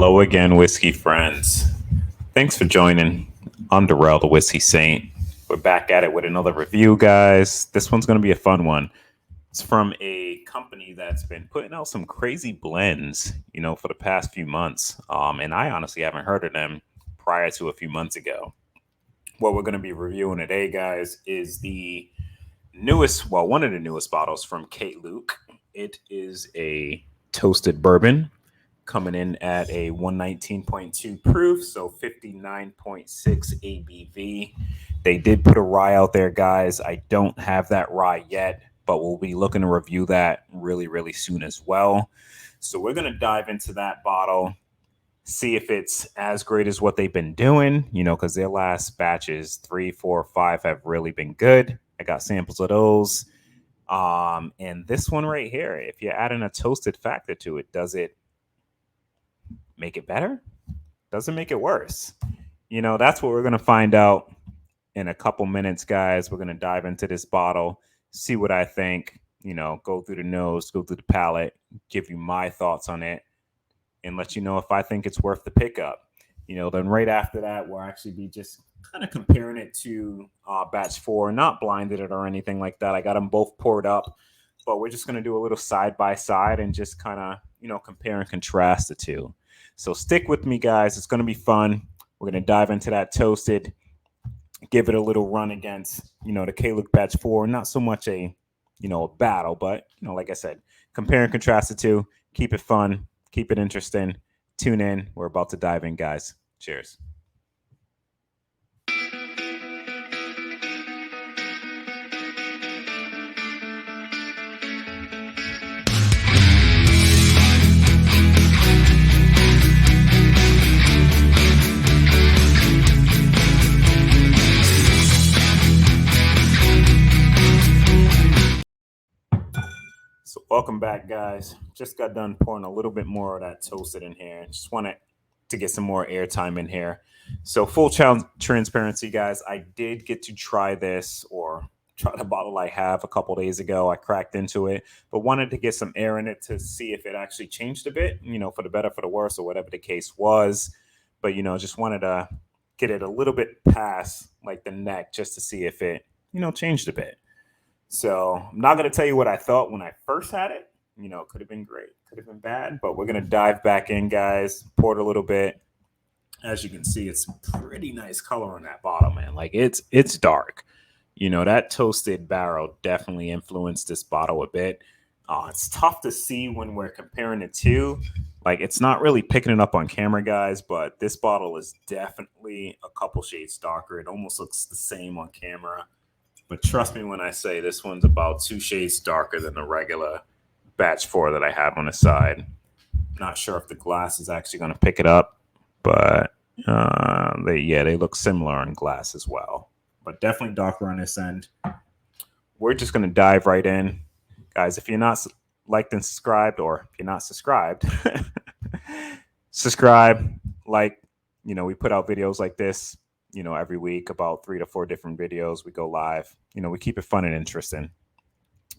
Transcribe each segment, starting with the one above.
Hello again, whiskey friends. Thanks for joining. I'm Durell, the Whiskey Saint. We're back at it with another review, guys. This one's going to be a fun one. It's from a company that's been putting out some crazy blends, for the past few months. And I honestly haven't heard of them prior to a few months ago. What we're going to be reviewing today, guys, is the newest, well, one of the newest bottles from K.Luke. It is a toasted bourbon coming in at a 119.2 proof, so 59.6 ABV. They did put a rye out there, guys. I don't have that rye yet, but we'll be looking to review that really, really soon as well. So we're going to dive into that bottle, see if it's as great as what they've been doing, because their last batches, 3, 4, 5, have really been good. I got samples of those. And this one right here, if you're adding a toasted factor to it, does it make it better? Doesn't make it worse. That's what we're going to find out in a couple minutes, guys. We're going to dive into this bottle, see what I think, go through the nose, go through the palate, give you my thoughts on it, and let you know if I think it's worth the pickup. Then right after that, we'll actually be just kind of comparing it to batch 4, not blinded it or anything like that. I got them both poured up, but we're just going to do a little side by side and just kind of, compare and contrast the two. So stick with me, guys. It's going to be fun. We're going to dive into that toasted, give it a little run against, the K.Luke batch 4. Not so much a battle, but, like I said, compare and contrast the two. Keep it fun. Keep it interesting. Tune in. We're about to dive in, guys. Cheers. So welcome back, guys. Just got done pouring a little bit more of that toasted in here. Just wanted to get some more airtime in here. So full transparency, guys, I did get to try this or try the bottle I have a couple days ago. I cracked into it, but wanted to get some air in it to see if it actually changed a bit, for the better, for the worse, or whatever the case was. But, just wanted to get it a little bit past like the neck just to see if it, changed a bit. So I'm not going to tell you what I thought when I first had it. Could have been great, could have been bad, but we're going to dive back in, guys. Pour it a little bit. As you can see, it's pretty nice color on that bottle, man. Like it's dark. That toasted barrel definitely influenced this bottle a bit. It's tough to see when we're comparing the two. Like it's not really picking it up on camera, guys, but this bottle is definitely a couple shades darker. It almost looks the same on camera. But trust me when I say this one's about 2 shades darker than the regular batch 4 that I have on the side. Not sure if the glass is actually going to pick it up, but they look similar on glass as well. But definitely darker on this end. We're just going to dive right in. Guys, if you're not liked and subscribed, or if you're not subscribed, subscribe, like, we put out videos like this, every week, about 3 to 4 different videos. We go live, we keep it fun and interesting.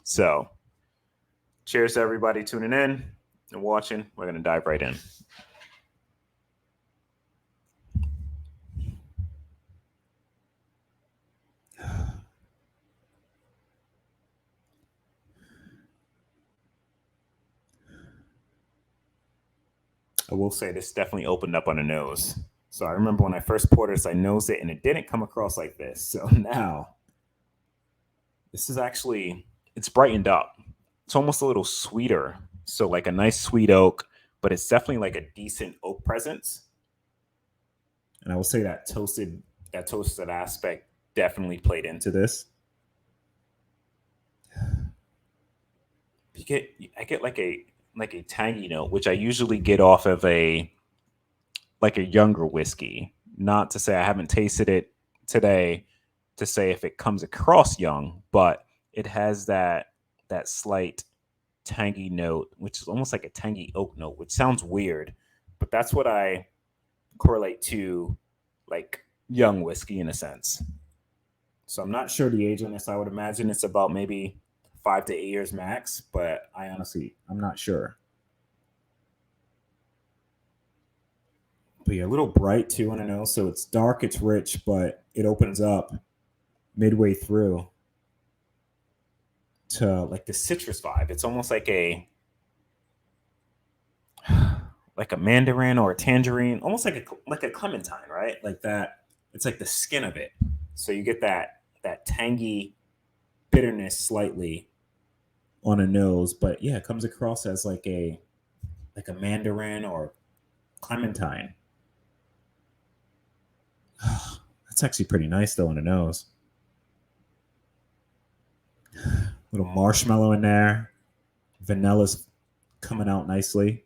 So cheers to everybody tuning in and watching. We're going to dive right in. I will say this definitely opened up on the nose. So I remember when I first poured this, I nosed it and it didn't come across like this. So now this is actually, it's brightened up. It's almost a little sweeter. So like a nice sweet oak, but it's definitely like a decent oak presence. And I will say that toasted aspect definitely played into this. I get like a tangy note, which I usually get off of a younger whiskey. Not to say I haven't tasted it today to say if it comes across young, but it has that slight tangy note, which is almost like a tangy oak note, which sounds weird, but that's what I correlate to like young whiskey in a sense. So I'm not sure the age on this. I would imagine it's about maybe 5 to 8 years max, but I'm not sure. But yeah, a little bright too on the nose. So it's dark, it's rich, but it opens up midway through to like the citrus vibe. It's almost like a mandarin or a tangerine, almost like a clementine, right? Like that. It's like the skin of it. So you get that tangy bitterness slightly on a nose, but yeah, it comes across as like a mandarin or clementine. That's actually pretty nice though on the nose. Little marshmallow in there. Vanilla's coming out nicely.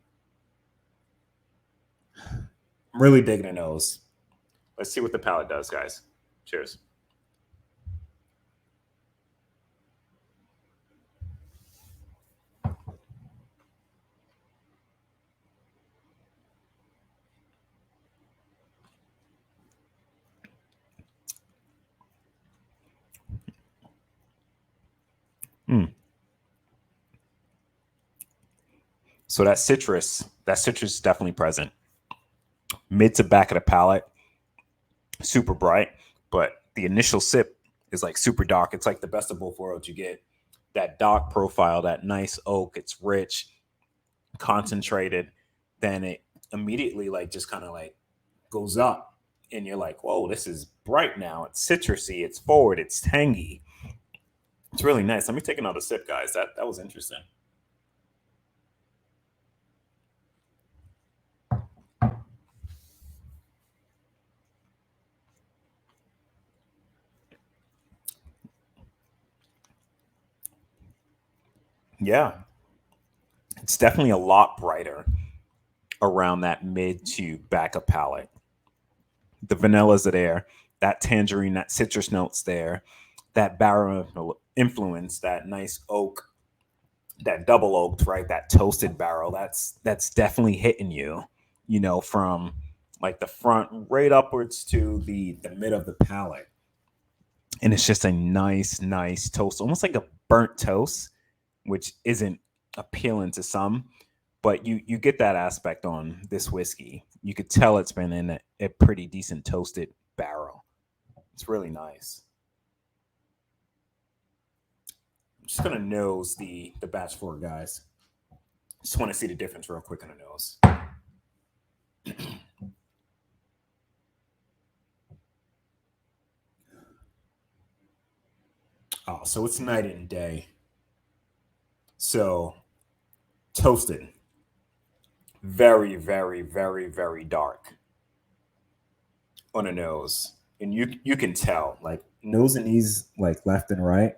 I'm really digging the nose. Let's see what the palate does, guys. Cheers. Mm. So that citrus is definitely present. Mid to back of the palate, super bright, but the initial sip is like super dark. It's like the best of both worlds. You get that dark profile, that nice oak. It's rich, concentrated. Then it immediately like just kind of like goes up, and you're like, whoa, this is bright now. It's citrusy. It's forward. It's tangy. It's really nice. Let me take another sip, guys. That was interesting. Yeah, it's definitely a lot brighter around that mid to back of palate. The vanillas are there, that tangerine, that citrus notes there, that barrel influence, that nice oak, that double oaked, right? That toasted barrel. That's definitely hitting you, from like the front right upwards to the mid of the palate. And it's just a nice toast, almost like a burnt toast, which isn't appealing to some, but you get that aspect on this whiskey. You could tell it's been in a pretty decent toasted barrel. It's really nice. I'm just gonna nose the batch four, guys. Just want to see the difference real quick on the nose. Oh, so it's night and day. So toasted, very dark on the nose, and you can tell like nose and knees like left and right.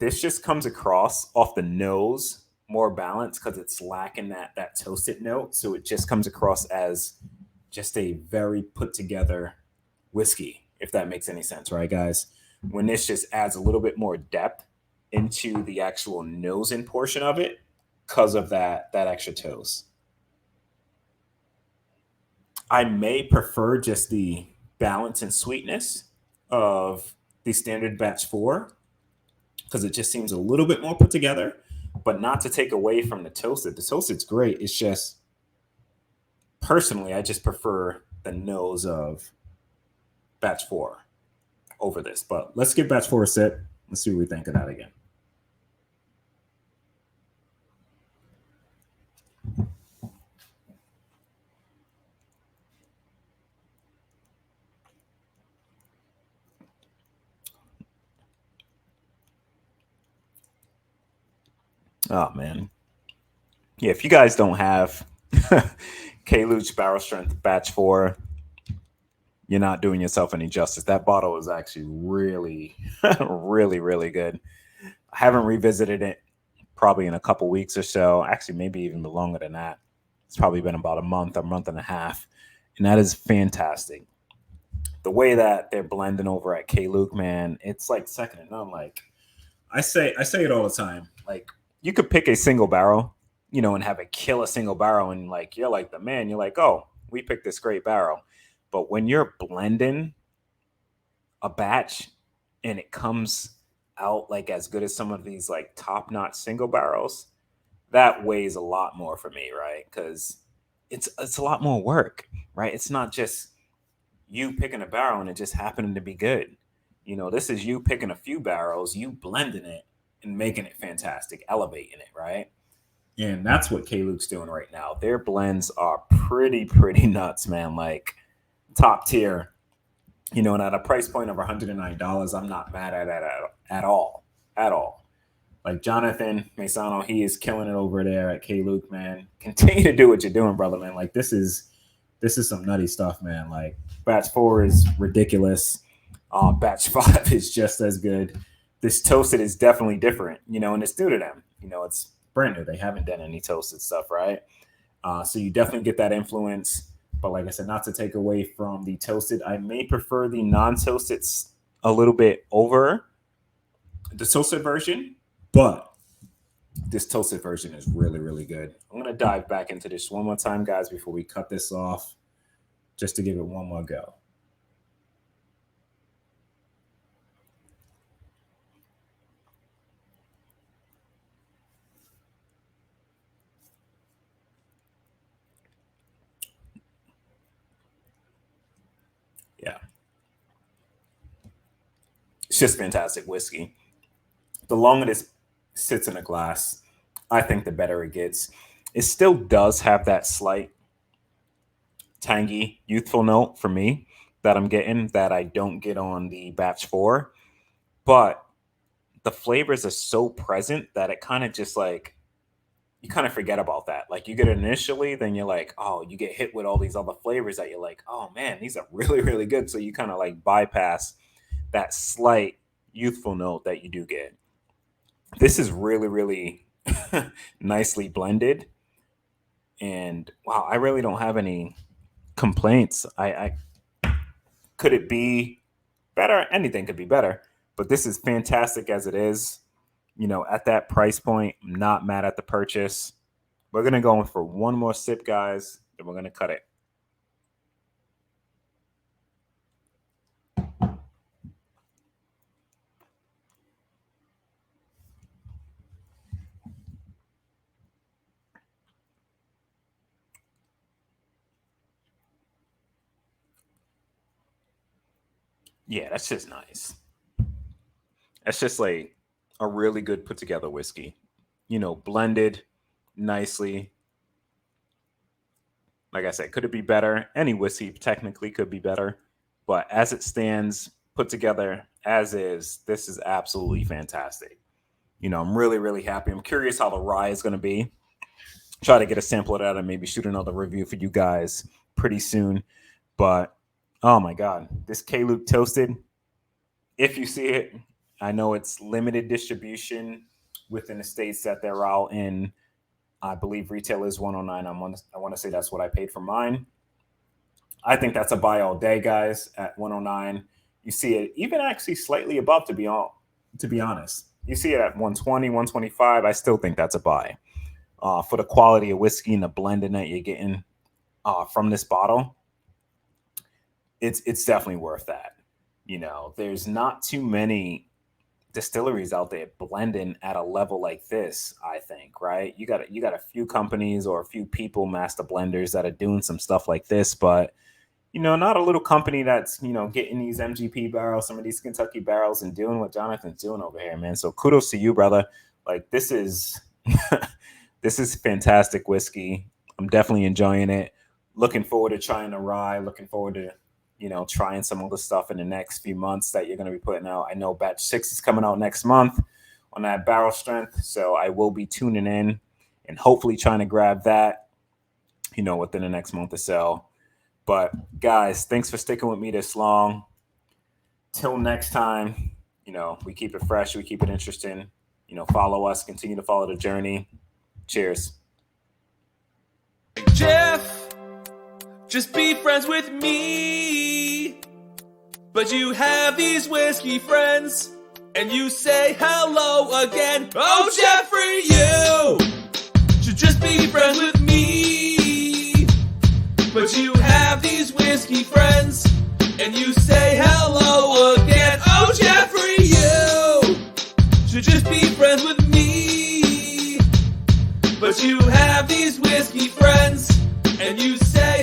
This just comes across off the nose more balanced because it's lacking that toasted note. So it just comes across as just a very put together whiskey, if that makes any sense, right, guys? When this just adds a little bit more depth into the actual nosing portion of it because of that extra toast. I may prefer just the balance and sweetness of the standard batch four because it just seems a little bit more put together, but not to take away from the toasted. The toasted's great. It's just personally, I just prefer the nose of batch four over this. But let's give batch four a sip. Let's see what we think of that again. Oh man, yeah. If you guys don't have K.Luke Barrel Strength Batch Four, you're not doing yourself any justice. That bottle is actually really, really good. I haven't revisited it probably in a couple weeks or so. Actually, maybe even longer than that. It's probably been about a month and a half, and that is fantastic. The way that they're blending over at K. Luke, man, it's like second to none. Like I say it all the time. Like you could pick a single barrel, and have a kill a single barrel, and like you're like the man. You're like, oh, we picked this great barrel. But when you're blending a batch and it comes out like as good as some of these like top notch single barrels, that weighs a lot more for me, right? Because it's a lot more work. right? It's not just you picking a barrel and it just happening to be good. This is you picking a few barrels, you blending it and making it fantastic, elevating it, right? And that's what K.Luke's doing right now. Their blends are pretty nuts, man. Like top tier, and at a price point of $109, I'm not mad at it at all. At all. Like Jonathan Maisano, he is killing it over there at K.Luke, man. Continue to do what you're doing, brother, man. Like this is some nutty stuff, man. Like batch 4 is ridiculous. Batch 5 is just as good. This toasted is definitely different, and it's new to them. It's brand new. They haven't done any toasted stuff, right? So you definitely get that influence. But like I said, not to take away from the toasted, I may prefer the non-toasted a little bit over the toasted version, but this toasted version is really good. I'm going to dive back into this one more time, guys, before we cut this off, just to give it one more go. Yeah. It's just fantastic whiskey. The longer this sits in a glass, I think the better it gets. It still does have that slight tangy, youthful note for me that I'm getting that I don't get on the batch 4. But the flavors are so present that it kind of just like, you kind of forget about that. Like you get it initially, then you're like, oh, you get hit with all these other flavors that you're like, oh man, these are really good. So you kind of like bypass that slight youthful note that you do get. This is really nicely blended. And wow, I really don't have any complaints. I could it be better? Anything could be better, but this is fantastic as it is. At that price point, I'm not mad at the purchase. We're going to go in for one more sip, guys, and we're going to cut it. Yeah, that's just nice. That's just like a really good put together whiskey, blended nicely. Like I said, could it be better? Any whiskey technically could be better, but as it stands, put together as is, this is absolutely fantastic. I'm really happy. I'm curious how the rye is going to be. Try to get a sample of that and maybe shoot another review for you guys pretty soon. But oh my God, this K.Luke Toasted, if you see it, I know it's limited distribution within the states that they're out in. I believe retail is $109. I want to say that's what I paid for mine. I think that's a buy all day, guys, at $109. You see it even actually slightly above, to be honest. You see it at $120, $125. I still think that's a buy. For the quality of whiskey and the blending that you're getting from this bottle, it's definitely worth that. There's not too many distilleries out there blending at a level like this, I think, right? You got a few companies or a few people, master blenders, that are doing some stuff like this, but not a little company that's getting these MGP barrels, some of these Kentucky barrels, and doing what Jonathan's doing over here, man. So kudos to you, brother. Like this is this is fantastic whiskey. I'm definitely enjoying it. Looking forward to trying the rye. Looking forward to trying some of the stuff in the next few months that you're going to be putting out. I know batch 6 is coming out next month on that barrel strength. So I will be tuning in and hopefully trying to grab that, within the next month or so. But guys, thanks for sticking with me this long. Till next time, we keep it fresh. We keep it interesting. Follow us, continue to follow the journey. Cheers. Jeff, just be friends with me. But you have these whiskey friends, and you say hello again. Oh, Jeffrey, you should just be friends with me. But you have these whiskey friends, and you say hello again. Oh, Jeffrey, you should just be friends with me. But you have these whiskey friends, and you say